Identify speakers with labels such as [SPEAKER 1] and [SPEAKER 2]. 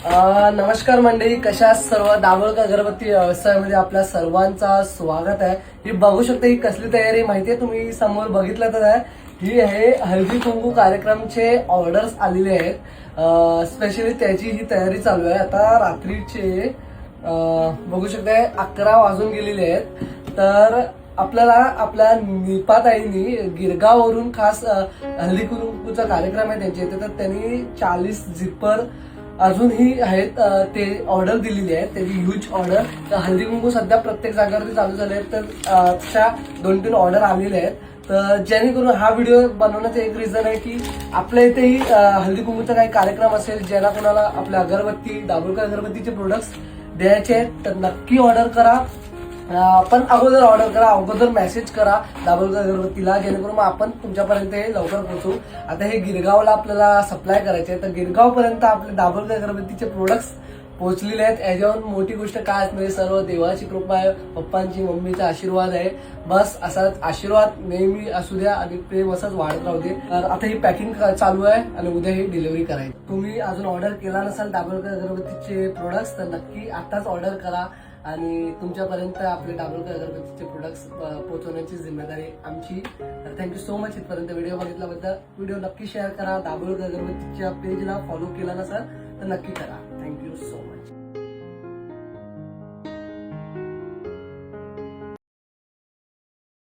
[SPEAKER 1] नमस्कार मंडळी, कशा सर्व दाभोळकर अगरबत्ती व्यवसायामध्ये आपल्या सर्वांचा स्वागत आहे। ही बघू शकता ही कसली तयारी माहितीये, तुम्ही समोर बघितलं तर आहे ही आहे हळदी कुंकू कार्यक्रमचे ऑर्डर्स आलेले आहेत। स्पेशली त्याची ही तयारी चालू आहे। आता रात्रीचे बघू शकता 11 वाजून गेलेले आहेत। तर आपल्याला आपल्या निपाताईंनी गिरगाववरून खास हळदी कुंकूचा कार्यक्रम आहे त्यांच्या इथे, तर त्यांनी 40 झिपर अजूनही आहेत ते ऑर्डर दिलेली आहे, त्याची ह्यूज ऑर्डर। तर हळदी कुंकू सध्या प्रत्येक जागेवरती चालू झाले आहेत, तर तशा 2-3 ऑर्डर आलेले आहेत। तर जेणेकरून हा व्हिडिओ बनवण्याचं एक रिझन आहे की आपल्या इथेही हळदी कुंकूचा काही कार्यक्रम असेल, ज्याला कोणाला आपल्या अगरबत्ती दाभोळकर अगरबत्तीचे प्रोडक्ट्स द्यायचे आहेत, तर नक्की ऑर्डर करा। पण अगोदर ऑर्डर करा, अगोदर मेसेज करा दाभोळकर अगरबत्तीला, जेणेकरून मग आपण तुमच्यापर्यंत हे लवकर पोहोचू। आता हे गिरगावला आपल्याला सप्लाय करायचे आहे, तर गिरगाव पर्यंत आपले दाभोळकर अगरबत्तीचे प्रोडक्ट्स पोहोचलेले आहेत। याच्यावर मोठी गोष्ट काय असणार, सर्व देवाची कृपा आहे, पप्पांची मम्मीचा आशीर्वाद आहे। बस असाच आशीर्वाद नेहमी असू द्या आणि प्रेम असंच वाढत राहू दे। तर आता ही पॅकिंग चालू आहे आणि उद्या ही डिलिव्हरी करायची। तुम्ही अजून ऑर्डर केला नसाल दाभोळकर अगरबत्तीचे प्रोडक्ट्स, तर नक्की आताच ऑर्डर करा आणि तुमच्यापर्यंत आपले दाभोळकर अगरबत्तीचे प्रोडक्ट्स पोहोचवण्याची जिम्मेदारी आमची। तर थँक्यू सो मच इथपर्यंत व्हिडिओ बघितल्याबद्दल। व्हिडिओ नक्की शेअर करा, दाभोळकर अगरबत्तीच्या पेजला फॉलो केला नसाल तर नक्की करा। Thank you so much.